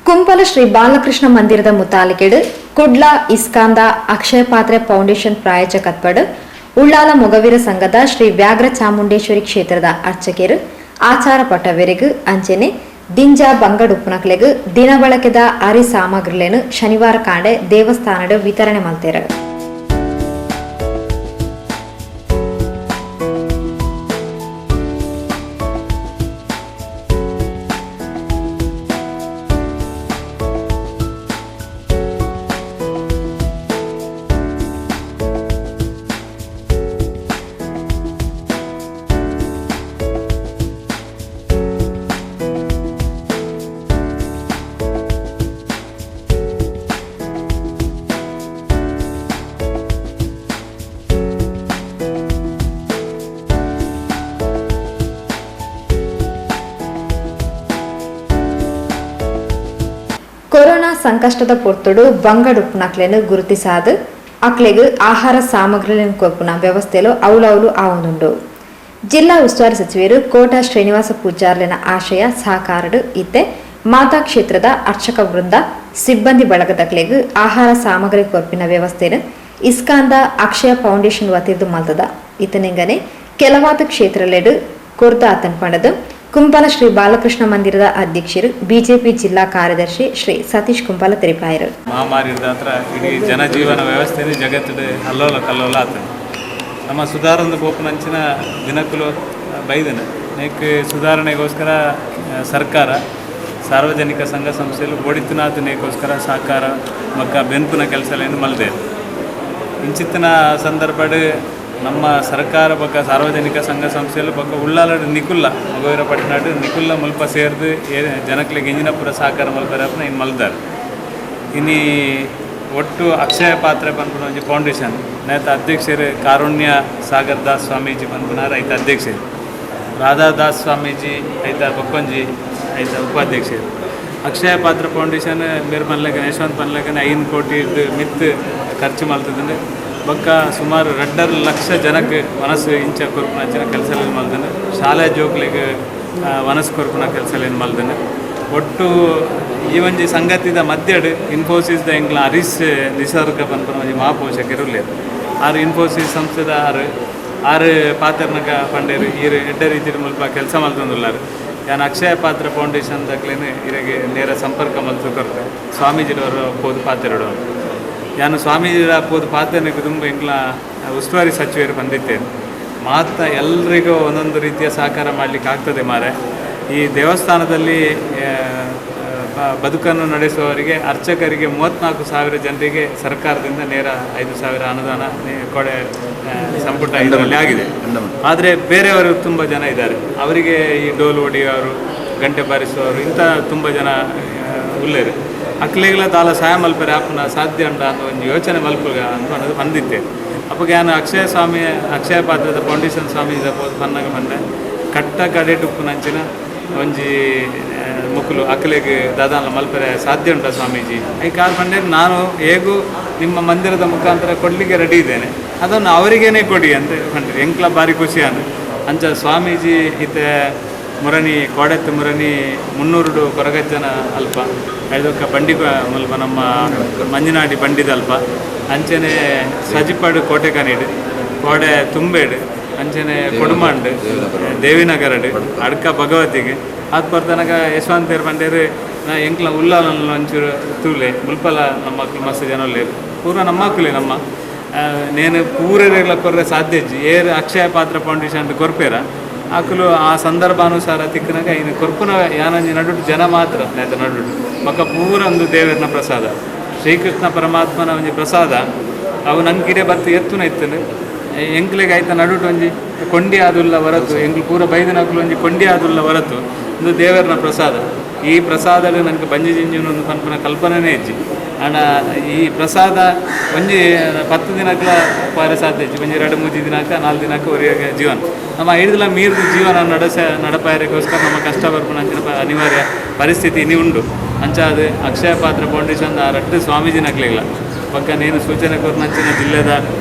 ಕುಂಪಲ ಶ್ರೀ ಬಾಲಕೃಷ್ಣ ಮಂದಿರದ ಮುತಾಲಿಕೆಡ್ ಕುಡ್ಲ ಇಸ್ಕಾಂದ ಅಕ್ಷಯ ಪಾತ್ರೆ ಫೌಂಡೇಶನ್ ಪ್ರಾಯೋಜಕತ್ವಡ್ ಉಳ್ಳಾಲ ಮೊಗವೀರ ಸಂಘದ ಶ್ರೀ ವ್ಯಾಘ್ರ ಚಾಮುಂಡೇಶ್ವರಿ ಕ್ಷೇತ್ರದ ಅರ್ಚಕರು ಆಚಾರ ಪಟ್ಟವರೆಗೂ ಅಂಚೆನೆ ದಿಂಜ ಬಂಗಡ್ ಉಪ್ಪುನಕ್ಲೆಗ್ ದಿನ ಬಳಕೆದ ಅರಿ ಸಾಮಗ್ರಿಗಳನ್ನು ಶನಿವಾರ ಕಾಂಡೆ ದೇವಸ್ಥಾನದ ವಿತರಣೆ ಮಾಡ್ತಾರೆ. ಕೊರೋನಾ ಸಂಕಷ್ಟದ ಪೊರ್ತುಡು ಬಂಗಡ್ ಉಪ್ಪುನಕ್ಲೆನು ಗುರುತಿಸಾದು ಅಕ್ಲೆಗ್ ಆಹಾರ ಸಾಮಗ್ರಿಗಳನ್ನು ಕೊರ್ಪುನ ವ್ಯವಸ್ಥೆಲು ಅವಳವಳು ಆವೊಂದುಂಡು. ಜಿಲ್ಲಾ ಉಸ್ತುವಾರಿ ಸಚಿವರು ಕೋಟಾ ಶ್ರೀನಿವಾಸ ಪೂಜಾರ್ಲೆನ ಆಶಯ ಸಹಕಾರಡು ಇತ್ತೆ ಮಾತಾ ಕ್ಷೇತ್ರದ ಅರ್ಚಕ ವೃಂದ ಸಿಬ್ಬಂದಿ ಬಳಗದಕ್ಲೆಗ್ ಆಹಾರ ಸಾಮಗ್ರಿ ಕೊರ್ಪಿನ ವ್ಯವಸ್ಥೆನು ಇಸ್ಕಾಂದ ಅಕ್ಷಯ ಫೌಂಡೇಶನ್ ವತಿರ್ದು ಮಲ್ತದ ಇತನೆಂಗನೆ ಕೆಲವಾದ ಕ್ಷೇತ್ರಲೆಡು ಕೊರ್ದ ಆತನ್ ಪಂಡದು ಕುಂಪಲ ಶ್ರೀ ಬಾಲಕೃಷ್ಣ ಮಂದಿರದ ಅಧ್ಯಕ್ಷರು ಬಿಜೆಪಿ ಜಿಲ್ಲಾ ಕಾರ್ಯದರ್ಶಿ ಶ್ರೀ ಸತೀಶ್ ಕುಂಪಲ ತಿಳಿಪಾಯರು. ಮಹಾಮಾರಿ ಹತ್ರ ಇಡೀ ಜನಜೀವನ ವ್ಯವಸ್ಥೆ ಜಗತ್ತಿನ ಅಲ್ಲೋಲ ಕಲ್ಲೋಲ ಆತನು ನಮ್ಮ ಸುಧಾರಣದ ಗೋಪನಂಚಿನ ದಿನಕ್ಕೂ ಬೈದನು ನೆಕ್ ಸುಧಾರಣೆಗೋಸ್ಕರ ಸರ್ಕಾರ ಸಾರ್ವಜನಿಕ ಸಂಘ ಸಂಸ್ಥೆಗಳು ಬೋಡಿತನಾಥ ನೇಕೋಸ್ಕರ ಸಹಕಾರ ಮಕ್ಕ ಬೆನ್ಪುನ ಕೆಲಸಗಳನ್ನು ಮಲ್ದೆ ಇಂಚಿತ್ತಿನ ಸಂದರ್ಭ ನಮ್ಮ ಸರ್ಕಾರ ಪಕ್ಕ ಸಾರ್ವಜನಿಕ ಸಂಘ ಸಂಸ್ಥೆಗಳು ಪಕ್ಕ ಉಳ್ಳಾಲಡ್ ನಿಕುಲ್ಲ ಮಗವೀರ ಪಟ್ಟಣಡು ನಿಕುಲ್ಲ ಮುಲ್ಪ ಸೇರ್ದು ಜನಕ್ಕೆ ಗೆಂಜಿನಪುರ ಸಹಕಾರ ಮಲ್ಪರಪ್ಪನ ಇನ್ನು ಮಲ್ದಾರೆ ಇನ್ನು ಒಟ್ಟು ಅಕ್ಷಯ ಪಾತ್ರೆ ಪನ್ಪುನ ಒಂಜಿ ಫೌಂಡೇಶನ್ ನೇತ ಅಧ್ಯಕ್ಷರು ಕಾರುಣ್ಯ ಸಾಗರ್ ದಾಸ್ ಸ್ವಾಮೀಜಿ ಪನ್ಪುನಾರ ಐತ ಅಧ್ಯಕ್ಷರು, ರಾಧಾ ದಾಸ್ ಸ್ವಾಮೀಜಿ ಐತ ಬಕ್ಕೊಂಜಿ ಐತ ಉಪಾಧ್ಯಕ್ಷರು. ಅಕ್ಷಯ ಪಾತ್ರ ಫೌಂಡೇಶನ್ ಬೇರೆ ಪನ್ಲಗನ ಯಶವಂತ್ ಪನ್ಲಗನ 5 ಕೋಟಿ ಮಿತ್ ಖರ್ಚು ಮಲ್ತದಂದ್ರೆ ಬೊಕ್ಕ ಸುಮಾರು 2 ಲಕ್ಷ ಜನಕ್ಕೆ ಮನಸ್ಸು ಇಂಚ ಕೊರ್ಪುನ ಹಚ್ಚಿನ ಕೆಲಸಗಳನ್ನು ಮಲ್ದನು. ಶಾಲಾ ಜೋಕ್ಲಿಗೆ ಮನಸ್ಸು ಕೊರ್ಪುನ ಕೆಲಸಗಳನ್ನು ಮಲ್ದನು. ಒಟ್ಟು ಈ ಒಂಜಿ ಸಂಗತಿದ ಮಧ್ಯಡ್ ಇನ್ಫೋಸಿಸ್ದ ಎಂಗ್ಲ ಹರೀಶ್ ನಿಸರ್ಗ ಪನ್ಪುನ ಒಂಜಿ ಮಹಾಪೋಷಕರು ಇರ್ಲೇರು. ಆರು ಇನ್ಫೋಸಿಸ್ ಸಂಸ್ಥೆದ ಆರು ಪಾತ್ರನಗ ಪಂಡೇರು ಈರು ಎಡ್ಡ ರೀತಿಯ ಮುಲ್ಪ ಕೆಲಸ ಮಲ್ತಂದುಲ್ಲಾರು. ಯಾನು ಅಕ್ಷಯ ಪಾತ್ರ ಫೌಂಡೇಶನ್ ದಾಖಲೆನು ಇರಗೆ ನೇರ ಸಂಪರ್ಕ ಮಲ್ತು ಕೊರ್ತೆ ಸ್ವಾಮೀಜಿರವರು ಪೋದು ಪಾತ್ರೆಡು ಯಾನು ಸ್ವಾಮೀಜಿರ ಪೋದು ಪಾತ್ರನಿಗೆ ತುಂಬ ಇಂಗ್ಲ ಉಸ್ತುವಾರಿ ಸಚಿವರು ಬಂದಿದ್ದೇನೆ ಮಾತ್ರ ಎಲ್ರಿಗೂ ಒಂದೊಂದು ರೀತಿಯ ಸಹಕಾರ ಮಾಡಲಿಕ್ಕೆ ಆಗ್ತದೆ ಮಾರೆ. ಈ ದೇವಸ್ಥಾನದಲ್ಲಿ ಬದುಕನ್ನು ನಡೆಸುವವರಿಗೆ ಅರ್ಚಕರಿಗೆ 34,000 ಜನರಿಗೆ ಸರ್ಕಾರದಿಂದ ನೇರ 5,000 ಅನುದಾನ ಕೊಡೆ ಸಂಪುಟ ಇದರಲ್ಲಿ ಆಗಿದೆ. ಆದರೆ ಬೇರೆಯವರು ತುಂಬ ಜನ ಇದ್ದಾರೆ, ಅವರಿಗೆ ಈ ಡೋಲು ಹೊಡೆಯೋರು ಗಂಟೆ ಬಾರಿಸುವವರು ಇಂಥ ತುಂಬ ಜನ ಉಳ್ಳೇರು ಅಕ್ಲೆಗಳ ತಾಲ ಸಹಾಯ ಮಲ್ಪರೆ ಆಪನ ಸಾಧ್ಯ ಉಂಟ ಅನ್ನೋ ಒಂದು ಯೋಚನೆ ಮಲ್ಪಗ ಅಂತ ಅನ್ನೋದು ಬಂದಿದ್ದೆ. ಅಪ್ಪಗೆ ನಾನು ಅಕ್ಷಯ ಪಾತ್ರದ ಫೌಂಡೇಶನ್ ಸ್ವಾಮೀಜಿ ಪನ್ನಾಗ ಬಂದೆ ಕಟ್ಟ ಕಡೆಟ್ ಉಪ್ಪುನಂಚಿನ ಒಂಜಿ ಮುಕ್ಕಲು ಅಕ್ಕಲಿಗೆ ದಾದಾನ ಮಲ್ಪರೆ ಸಾಧ್ಯ ಉಂಟ ಸ್ವಾಮೀಜಿ ಈ ಕಾರ್ ಬಂದರೆ ನಾನು ಹೇಗೂ ನಿಮ್ಮ ಮಂದಿರದ ಮುಖಾಂತರ ಕೊಡಲಿಕ್ಕೆ ರೆಡಿ ಇದ್ದೇನೆ, ಅದನ್ನು ಅವರಿಗೇನೆ ಕೊಡಿ ಅಂತ ಕಂಡ್ರಿ ಎಂಕ್ಲ ಭಾರಿ ಖುಷಿ ಅಂದು ಅಂಚ ಸ್ವಾಮೀಜಿ ಇತ್ತೆ ಮುರಣಿ ಕೋಡೆತ್ತು ಮುರಣಿ 300 ಕೊರಗಜ್ಜನ ಅಲ್ಪ ಐದೊಕ್ಕ ಬಂಡಿ ಮಲ್ಪ ನಮ್ಮ ಮಂಜಿನಾಡಿ ಬಂಡಿದ ಅಲ್ಪ ಅಂಚನೆ ಸಜಿಪಾಡು ಕೋಟೆ ಕನೀಡು ಕೋಡೆ ತುಂಬೇಡು ಅಂಚನೆ ಕೊಡುಮಾಂಡ್ ದೇವಿನಗರಡು ಅಡ್ಕ ಭಗವತಿಗೆ ಅದು ಬರ್ತನಕ ಯಶವಂತೇರು ಬಂಡೇರು ನಾ ಎಂಕ್ಲ ಉಲ್ಲಾಲನ್ನು ಒಂಚೂರು ತೂಲೆ ಮುಲ್ಪಲ ನಮ್ಮ ಮಸ್ತ್ ಜನಲ್ಲೇರು ಪೂರ ನಮ್ಮ ಮಕ್ಕಳೇ ನಮ್ಮ ನೇನು ಪೂರರೆಲ್ಲ ಕೊರ್ರೆ ಸಾಧ್ಯ ಏರು ಅಕ್ಷಯ ಪಾತ್ರ ಫೌಂಡೇಶನ್ ಕೊರ್ಪೇರ ಆಕಲು ಆ ಸಂದರ್ಭಾನುಸಾರ ತಿಕ್ಕನಾಗ ಇನ್ನು ಕೊರ್ಪುನ ಯಾನಂಜಿ ನಡುಟು ಜನ ಮಾತ್ರ ನೇತ ನಡುಟು ಮಕ್ಕ ಪೂರ ಒಂದು ದೇವರನ ಪ್ರಸಾದ ಶ್ರೀಕೃಷ್ಣ ಪರಮಾತ್ಮನ ಒಂಜಿ ಪ್ರಸಾದ ಅವು ನನ್ನ ಕಿಡೆ ಬತ್ತು ಎತ್ತುನ ಇತ್ತನು ಎಂಕ್ಲೆಗೆ ಆಯ್ತ ನಡುಟು ಒಂಜಿ ಕೊಂಡಿ ಆದುಲ್ಲ ಹೊರತು ಎಂಕ್ಲು ಪೂರ ಬೈದಿನಕ್ಲು ಒಂಜಿ ಕೊಂಡಿ ಆದುಲ್ಲ ಹೊರತು ಒಂದು ದೇವರನ ಪ್ರಸಾದ. ಈ ಪ್ರಸಾದಗಳು ನನಗೆ ಬಂಜಿ ಜಿಂಜಿನ ಒಂದು ಪನ್ಪನ ಕಲ್ಪನೆನೇ ಇಜ್ಜಿ ಅಣ್ಣ ಈ ಪ್ರಸಾದ ಒಂಜಿ 10 ದಿನಕ್ಕೆ ಪಾರೆ ಸಾಧ್ಯ ಇಜ್ಜಿ ಒಂಜಿ 2-3 ದಿನಕ್ಕೆ 4 ದಿನಕ್ಕೆ ಹೊರಗೆ ಜೀವನ ನಮ್ಮ 5 ದಿನ ಮೀರಿದ ಜೀವನ ನಡಪಾಯರಿಗೋಸ್ಕರ ನಮ್ಮ ಕಷ್ಟ ಬರ್ಪುನ ಅಂಚಿನ ಅನಿವಾರ್ಯ ಪರಿಸ್ಥಿತಿ ಇನ್ನೂ ಉಂಟು ಅಂಚ ಅದು ಅಕ್ಷಯ ಪಾತ್ರ ಫೌಂಡೇಶನ್ ಆ ರಟ್ಟು ಸ್ವಾಮೀಜಿನಕ್ಲಿಲ್ಲ ಪಕ್ಕನೇನು ಸೂಚನೆ ಕೊರ್ನಂಚಿನ ಜಿಲ್ಲೆದ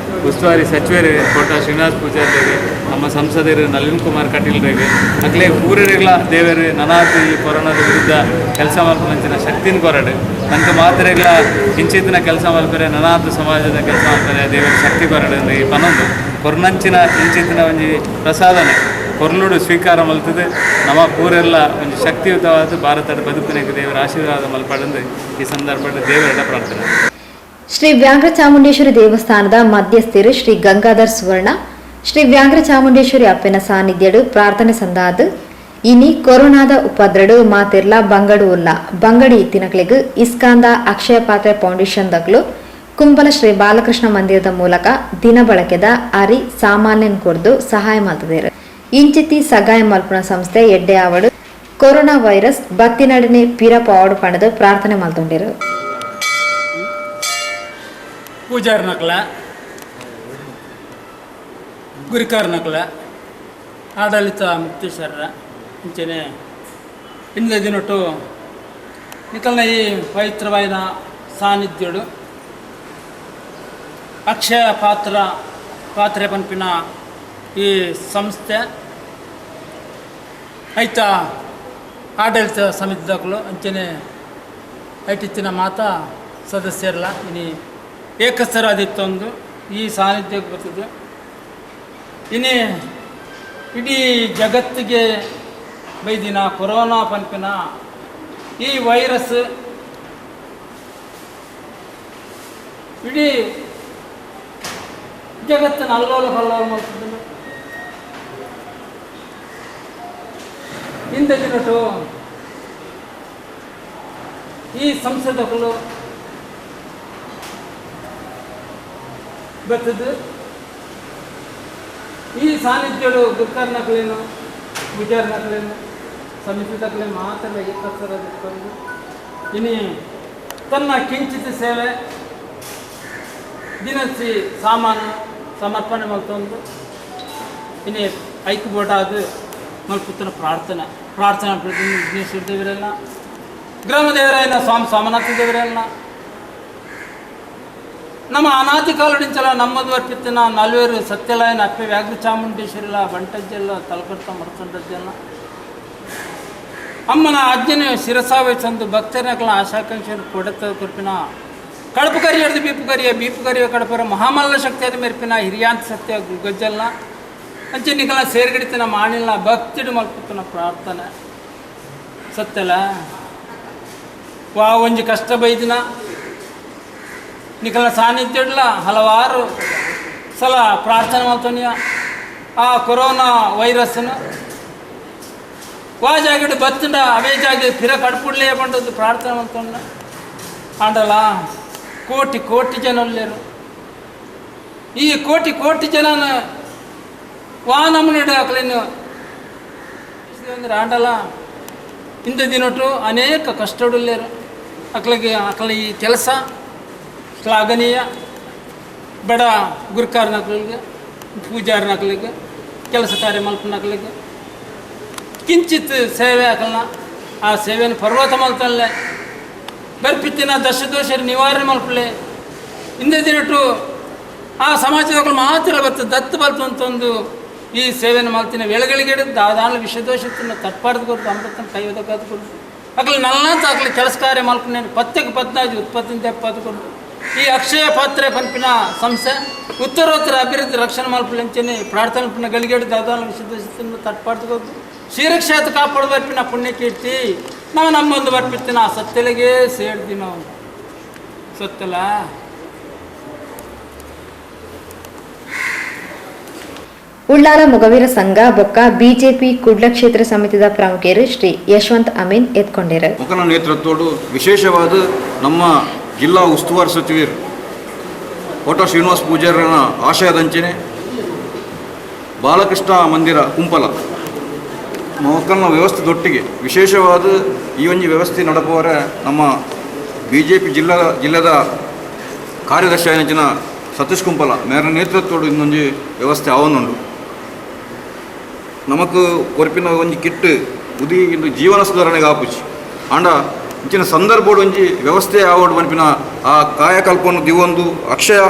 ಉಸ್ತುವಾರಿ ಸಚಿವರು ಕೋಟ ಶ್ರೀನಿವಾಸ್ ಪೂಜಾರಿಗೆ ನಮ್ಮ ಸಂಸದರು ನಳಿನ್ ಕುಮಾರ್ ಕಟೀಲ್ರಿಗೆ ಅಗ್ಲೇ ಊರಿರೆಗ್ಲ ದೇವರು ನನಾತು ಈ ಕೊರೋನಾದ ವಿರುದ್ಧ ಕೆಲಸ ಮಲ್ಪನಂಚಿನ ಶಕ್ತಿನ ಕೊರಡು ನಂಗೆ ಮಾತ್ರೆಗ್ಲ ಇಂಚಿತ್ತಿನ ಕೆಲಸ ಮಲ್ಪರೆ ನನಾತು ಸಮಾಜದ ಕೆಲಸ ಮಲ್ಪರೆ ದೇವರ ಶಕ್ತಿ ಕೊರಡು ಈ ಪನೊಂದು ಕೊರ್ನಂಚಿನ ಇಂಚಿತ್ತಿನ ಒಂಜಿ ಪ್ರಸಾದನೆ ಕೊರ್ಲುಡು ಸ್ವೀಕಾರ ಮಲ್ತದೆ ನಮ್ಮ ಪೂರೆಲ್ಲ ಒಂದು ಶಕ್ತಿಯುತವಾದ ಭಾರತದ ಬದುಕಿನಕ್ಕೆ ದೇವರ ಆಶೀರ್ವಾದ ಮಲ್ಪಡೆಂದು ಈ ಸಂದರ್ಭದಲ್ಲಿ ದೇವರ ಪ್ರಾರ್ಥನೆ. ಶ್ರೀ ವ್ಯಾಂಘ್ರ ಚಾಮುಂಡೇಶ್ವರಿ ದೇವಸ್ಥಾನದ ಮಧ್ಯಸ್ಥರು ಶ್ರೀ ಗಂಗಾಧರ್ ಸುವರ್ಣ ಶ್ರೀ ವ್ಯಾಂಘ್ರ ಚಾಮುಂಡೇಶ್ವರಿ ಅಪ್ಪನ ಸಾನ್ನಿಧ್ಯಡು ಪ್ರಾರ್ಥನೆ ಸಂದಾದು ಇನಿ ಕೊರೋನಾದ ಉಪದ್ರಡು ಮಾತಿರ್ಲ ಬಂಗಡು ಉಲ್ಲ ಬಂಗಡಿ ಇತ್ತಿನಕ್ಲೆಗ್ ಇಸ್ಕಾಂದ ಅಕ್ಷಯ ಪಾತ್ರೆ ಫೌಂಡೇಶನ್ ದಕ್ಲು ಕುಂಬಲ ಶ್ರೀ ಬಾಲಕೃಷ್ಣ ಮಂದಿರದ ಮೂಲಕ ದಿನ ಬಳಕೆದ ಅರಿ ಸಾಮಾನ್ಯನ್ ಕೊರ್ದು ಸಹಾಯ ಮಾಡ್ತಿದ್ದಾರೆ. ಇಂಚಿತಿ ಸಗಾಯ ಮಲ್ಪನ ಸಂಸ್ಥೆ ಎಡ್ಡೆ ಆವಡು ಕೊರೋನಾ ವೈರಸ್ ಬತ್ತಿನಡನೆ ಪಿರ ಪಾವಡು ಪಣದು ಪ್ರಾರ್ಥನೆ ಮಲ್ತೊಂಡಿರು. ಪೂಜಾರ್ ನಕಲ ಗುರಿಕಾರ್ ನಕಲ ಆಡಳಿತ ಮುಕ್ತೇಶ್ವರ ಇಂಚನೆ ಇಂದ ದಿನೊಟ್ಟು ನಿಕಲ್ನ ಈ ಪವಿತ್ರವಾದ ಸಾನ್ನಿಧ್ಯಡು ಅಕ್ಷಯ ಪಾತ್ರೆ ಪಂಪಿನ ಈ ಸಂಸ್ಥೆ ಐತ ಆಡಳಿತ ಸಮಿತಿದಾಗಲು ಅಂಚನೆ ಐಟಿತ್ತಿನ ಮಾತ ಸದಸ್ಯರಲ್ಲ ಇನಿ ಏಕಸ್ಥರಾದಿತ್ತೊಂದು ಈ ಸಾನ್ನಿಧ್ಯಕ್ಕೆ ಬರ್ತದೆ. ಇನಿ ಇಡೀ ಜಗತ್ತಿಗೆ ಬೈದಿನ ಕೊರೋನಾ ಪಂಪಿನ ಈ ವೈರಸ್ ಇಡೀ ಜಗತ್ತಿನ ಅಲ್ಲೋಲ ಕಲ್ಲೋಲ ಮಾಡ್ತಿದ್ದ ಹಿಂದೆ ದಿನಟು ಈ ಸಂಸದಗಳು ಬರ್ತದೆ. ಈ ಸಾನ್ನಿಧ್ಯಗಳು ಗುರ್ಕಾರ್ ನಕಲೇನು ವಿಚಾರ್ ನಕಲೇನು ಸಮಿತಿ ತಕಲೇನು ಮಾತ್ರ ಏಕಸ್ಥರಾದಿತ್ತು. ಇನಿ ತನ್ನ ಕಿಂಚಿತ ಸೇವೆ ದಿನಸಿ ಸಾಮಾನು ಸಮರ್ಪಣೆ ಮಲ್ತೊಂದು ಇನ್ನು ಐಕ್ಯಬೋಟಾದ ಮಲ್ಪುತ್ತನ ಪ್ರಾರ್ಥನೆ ವಿಘ್ನೇಶ್ವರ ದೇವರೆಲ್ಲ ಗ್ರಾಮ ದೇವರೈನ ಸ್ವಾಮಿ ಸೋಮನಾಥ ದೇವರೆಲ್ಲ ನಮ್ಮ ಅನಾದಿ ಕಾಲದಿಂಚಲ ನಮ್ಮದು ವರ್ಪಿತ್ತಿನ ನಲ್ವೇರು ಸತ್ಯಲಾಯನ ಅಪ್ಪೆ ವ್ಯಾಘ್ರ ಚಾಮುಂಡೇಶ್ವರಿಲ್ಲ ಬಂಟಜ್ಜೆಲ್ಲ ತಲಕರ್ತ ಮರ್ತಂಡಜ್ಜೆಲ್ಲ ಅಮ್ಮನ ಆಜ್ಞೆನೆ ಶಿರಸಾವೆ ಚಂದು ಭಕ್ತರಗಳ ಆಶಾಕಾಂಕ್ಷೆಯನ್ನು ಕೊಡತ ಕೊರ್ಪಿನ ಕಡಪು ಕರಿಯರ್ದು ಬೀಪು ಕರಿಯ ಕಡಪರ ಮಹಾಮಲ್ಲ ಶಕ್ತಿಯಾದ ಮೆರ್ಪಿನ ಹಿರಿಯಾಂತ ಸತ್ಯ ಗಜ್ಜಲ್ಲ ಅಂಚೆ ನಿಕಲ ಸೇರ್ಗಡಿತನ ಮಾಡಿಲ್ಲ ಭಕ್ತಿಡು ಮಲ್ಪುತ್ತನ ಪ್ರಾರ್ಥನೆ ಸತ್ಯಲ್ಲ ವಾ ಒಂಜಿ ಕಷ್ಟ ಬೈದಿನ ನಿಕಲ ಸಾನ್ನಿಧ್ಯಡ್ಲ ಹಲವಾರು ಸಲ ಪ್ರಾರ್ಥನೆ ಮಾಡ್ತಾನಿಯ ಆ ಕೊರೋನಾ ವೈರಸ್ನ ವಾ ಜಾಗಡ್ ಬತ್ತಂಡ ಅವೇ ಜಾಗ ಫಿರ ಕಡ್ಪುಡ್ಲೇ ಬಂದದ್ದು ಪ್ರಾರ್ಥನೆ ಮಾಡ್ಕೊಂಡ ಆಂಡಲ್ಲ ಕೋಟಿ ಜನ ಒಳ್ಳೆಯರು. ಈ ಕೋಟಿ ಜನನ ವಾ ನಮ್ಮನೆ ಅಕಲೇನು ಅಂದ್ರೆ ಆಂಡಲ್ಲ ಹಿಂದೆ ದಿನೊಟ್ಟು ಅನೇಕ ಕಷ್ಟಡುಲ್ಲೇರು ಅಕಲ ಈ ಕೆಲಸ ಶ್ಲಾಘನೀಯ. ಬಡ ಗುರುಕಾರ್ ನಕಲಿಗೆ ಪೂಜಾರ ನಕಲಿಗೆ ಕೆಲಸ ಕಾರ್ಯ ಮಲ್ಪ ನಕಲಿಗೆ ಕಿಂಚಿತ್ ಸೇವೆ ಅಕಲ್ನ ಆ ಸೇವೆಯನ್ನು ಪರ್ವತ ಮಲ್ತಲ್ಲೇ ಬರ್ಪಿತ್ತಿನ ದಶದೋಷರ ನಿವಾರಣೆ ಮಲ್ಪಲೆ ಹಿಂದೆ ದಿನಟ್ಟು ಆ ಸಮಾಜಗಳು ಮಾತ್ರ ಬರ್ತದೆ ದತ್ತು ಬಲ್ತು ಅಂತ ಒಂದು ಈ ಸೇವೆಯನ್ನು ಮಲ್ತಿನ ವೇಳೆಗಳಿಗೆ ದಾದಾನ ವಿಷದೋಷത്തിന് ತಟ್ಪಾಡ್ದು ಕೊಡ್ತು ಅಮೃತನ ಕೈಯೋದಕ್ಕಾದ ಕೊಡ್ತು ಅಕಲಿ ನಲ್ಲಾಂತ ಅಕಲಿ ಕೆಲಸ ಕಾರ್ಯ ಮಲ್ಪನೇನು 10-15 ಉತ್ಪತ್ತಿಂದ 70 ಕೊಡ್ತು. ಈ ಅಕ್ಷಯ ಪಾತ್ರೆ ಪಂಪಿನ ಸಂಸ್ಥೆ ಉತ್ತರೋತ್ತರ ಅಭಿವೃದ್ಧಿ ರಕ್ಷಣೆ ಮಲ್ಪಲೆಂಚನೆ ಪ್ರಾರ್ಥನೆ ಗಳಿಗೆಡು ದಾದಾನ ವಿಷದೋಷത്തിന് ತಟ್ಪಾಡ್ದು ಕೊಡ್ತು ಶ್ರೀರಕ್ಷಾತ ಕಾಪಾಡು ಬರ್ಪಿನ ಪುಣ್ಯ ಕೀರ್ತಿ ನಾವು ನಮ್ಮೊಂದು ಬರ್ಪಿತ್ತಿನ ಆ ಸತ್ಯಲೆಗೆ ಸೇಡ್ದಿ ನಾವು ಸತ್ತಲ್ಲ. ಉಳ್ಳಾಲ ಮೊಗವೀರ ಸಂಘ ಬೊಕ್ಕ ಬಿಜೆಪಿ ಕುಡ್ಲ ಕ್ಷೇತ್ರ ಸಮಿತಿದ ಪ್ರಮುಖರು ಶ್ರೀ ಯಶವಂತ್ ಅಮೀನ್ ಎತ್ಕೊಂಡಿರು. ಮುಖನ ನೇತೃತ್ವಡು ವಿಶೇಷವಾದ ನಮ್ಮ ಜಿಲ್ಲಾ ಉಸ್ತುವಾರಿ ಸಚಿವರು ಕೋಟ ಶ್ರೀನಿವಾಸ್ ಪೂಜಾರನ ಆಶಯದಂಚನೆ ಬಾಲಕೃಷ್ಣ ಮಂದಿರ ಕುಂಪಲ ಮೊಕ್ಕಲ್ನ ವ್ಯವಸ್ಥೆದೊಟ್ಟಿಗೆ ವಿಶೇಷವಾದ ಈ ಒಂದು ವ್ಯವಸ್ಥೆ ನಡಪುವರ ನಮ್ಮ ಬಿಜೆಪಿ ಜಿಲ್ಲೆದ ಕಾರ್ಯದರ್ಶಿ ಆಯ್ನಂಚಿನ ಸತೀಶ್ ಕುಂಪಲ ಮೇರ ನೇತೃತ್ವಡು ಇನ್ನೊಂದು ವ್ಯವಸ್ಥೆ ಆವನುಂಡು. ನಮಕ್ ಕೊರಪಿನ ಒಂದು ಕಿಟ್ ಉದಿ ಇಂದು ಜೀವನ ಸುಧಾರಣೆಗೆ ಆಪುಚಿ ಆಂಡ ಇಂಚಿನ ಸಂದರ್ಭಡು ಒಂಜಿ ವ್ಯವಸ್ಥೆ ಆವಡು ಪನ್ಪಿನ ಆ ಕಾಯಕಲ್ಪವನ್ನು ದಿವೊಂದು ಅಕ್ಷಯ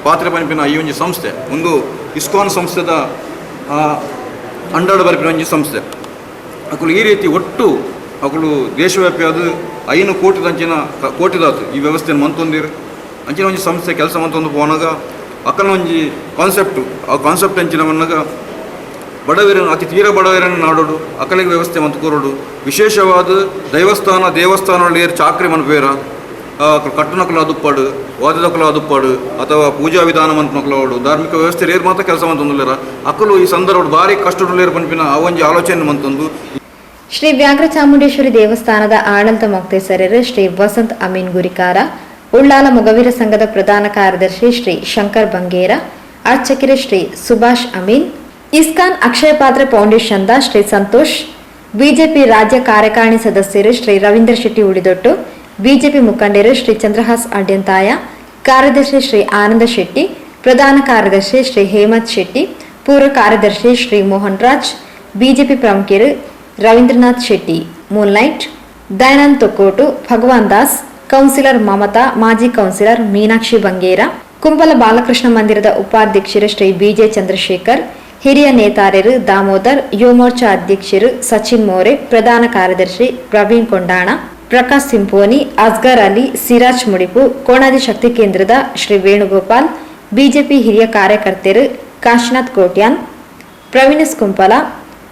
ಪಾತ್ರೆ ಪನ್ಪಿನ ಈ ಒಂಜಿ ಸಂಸ್ಥೆ ಒಂದು ಇಸ್ಕಾನ್ ಸಂಸ್ಥೆದ ಅಂಡರ್ ಬರ್ಪಿನ ಒಂಜಿ ಸಂಸ್ಥೆ ಅಕುಲು ಈ ರೀತಿ ಒಟ್ಟು ಅಕುಲು ದೇಶವ್ಯಾಪಿ ಅದು 5 ಕೋಟಿದಾತು ಈ ವ್ಯವಸ್ಥೆಯನ್ನು ಮಂತೊಂದಿರು ಅಂಚಿನ ಒಂಜಿ ಸಂಸ್ಥೆ ಕೆಲಸ ಮಂತೊಂದು ಪೋನಾಗ ಅಕ್ಕನ ಒಂಜಿ ಕಾನ್ಸೆಪ್ಟು ಆ ಕಾನ್ಸೆಪ್ಟ್ ಅಂಚಿನವನ್ನಾಗ ಬಡವರನ್ನು ಅತಿ ತೀರ ಬಡವರನ್ನು ನಾಡೋಡು ಅಕಲಿಗೆ ವ್ಯವಸ್ಥೆ ಮಂತು ಕೊರೋಡು ವಿಶೇಷವಾದ ದೇವಸ್ಥಾನಗಳಲ್ಲಿ ಚಾಕ್ರಿ ಮನ್ಪೇರ ಕಟ್ಟುನಕಲು ಅದುಪ್ಪಾಡು ವಾದದಕಲು ಅದುಪ್ಪಾಡು ಅಥವಾ ಪೂಜಾ ವಿಧಾನ ಮಂತ್ನಕಲು ಧಾರ್ಮಿಕ ವ್ಯವಸ್ಥೆ ಏರ್ ಮಾತ್ರ ಕೆಲಸ ಮಂತೊಂದುಲ್ಲೇರ ಅಕಲು ಈ ಸಂದರ್ಭ ಭಾರಿ ಕಷ್ಟಡುಲ್ಲೇರು ಪನ್ಪಿನ ಆ ಒಂಜಿ ಆಲೋಚನೆ ಮಂತೊಂದು. ಶ್ರೀ ವ್ಯಾಘ್ರ ಚಾಮುಂಡೇಶ್ವರಿ ದೇವಸ್ಥಾನದ ಆಡಳಿತ ಮೊಕ್ತೇಸರರು ಶ್ರೀ ವಸಂತ್ ಅಮೀನ್ ಗುರಿಕಾರ, ಉಳ್ಳಾಲ ಮೊಗವೀರ ಸಂಘದ ಪ್ರಧಾನ ಕಾರ್ಯದರ್ಶಿ ಶ್ರೀ ಶಂಕರ್ ಬಂಗೇರ, ಅರ್ಚಕರು ಶ್ರೀ ಸುಭಾಷ್ ಅಮೀನ್, ಇಸ್ಕಾನ್ ಅಕ್ಷಯ ಪಾತ್ರೆ ಫೌಂಡೇಶನ್ದ ಶ್ರೀ ಸಂತೋಷ್, ಬಿಜೆಪಿ ರಾಜ್ಯ ಕಾರ್ಯಕಾರಿಣಿ ಸದಸ್ಯರು ಶ್ರೀ ರವೀಂದ್ರ ಶೆಟ್ಟಿ ಉಳಿದೊಟ್ಟು, ಬಿಜೆಪಿ ಮುಖಂಡರು ಶ್ರೀ ಚಂದ್ರಹಾಸ್ ಅಡ್ಯಂತಾಯ, ಕಾರ್ಯದರ್ಶಿ ಶ್ರೀ ಆನಂದ ಶೆಟ್ಟಿ, ಪ್ರಧಾನ ಕಾರ್ಯದರ್ಶಿ ಶ್ರೀ ಹೇಮಂತ್ ಶೆಟ್ಟಿ, ಪೂರ್ವ ಕಾರ್ಯದರ್ಶಿ ಶ್ರೀ ಮೋಹನ್ ರಾಜ್, ಬಿಜೆಪಿ ಪ್ರಮುಖರು ರವೀಂದ್ರನಾಥ್ ಶೆಟ್ಟಿ, ಮೂನ್ಲೈಟ್, ದಯಾನಂದ್ ತೊಕ್ಕೋಟು, ಭಗವಾನ್ ದಾಸ್, ಕೌನ್ಸಿಲರ್ ಮಮತಾ, ಮಾಜಿ ಕೌನ್ಸಿಲರ್ ಮೀನಾಕ್ಷಿ ಬಂಗೇರ, ಕುಂಬಲ ಬಾಲಕೃಷ್ಣ ಮಂದಿರದ ಉಪಾಧ್ಯಕ್ಷರು ಶ್ರೀ ಬಿಜೆ ಚಂದ್ರಶೇಖರ್, ಹಿರಿಯ ನೇತಾರರು ದಾಮೋದರ್, ಯುವ ಮೋರ್ಚಾ ಅಧ್ಯಕ್ಷರು ಸಚಿನ್ ಮೋರೆ, ಪ್ರಧಾನ ಕಾರ್ಯದರ್ಶಿ ಪ್ರವೀಣ್ ಕೊಂಡಾಣ, ಪ್ರಕಾಶ್ ಸಿಂಪೋನಿ, ಅಸ್ಗರ್ ಅಲಿ, ಸಿರಾಜ್ ಮುಡಿಪು, ಕೋಣಾದಿ ಶಕ್ತಿ ಕೇಂದ್ರದ ಶ್ರೀ ವೇಣುಗೋಪಾಲ್, ಬಿಜೆಪಿ ಹಿರಿಯ ಕಾರ್ಯಕರ್ತರು ಕಾಶಿನಾಥ್ ಕೋಟ್ಯಾನ್, ಪ್ರವೀಣಸ್ ಕುಂಪಲ,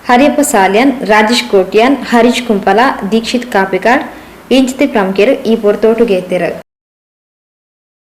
ಹರಿಯಪ್ಪ ಸಾಲ್ಯಾನ್, ರಾಜೇಶ್ ಕೋಟ್ಯಾನ್, ಹರೀಶ್ ಕುಂಪಲ, ದೀಕ್ಷಿತ್ ಕಾಪಿಕಾಡ್, ಇಂಚಿತಿ ಪ್ರಮುಖರು ಈ ಪೊರ್ತೋಟು ಗೇತಿರು.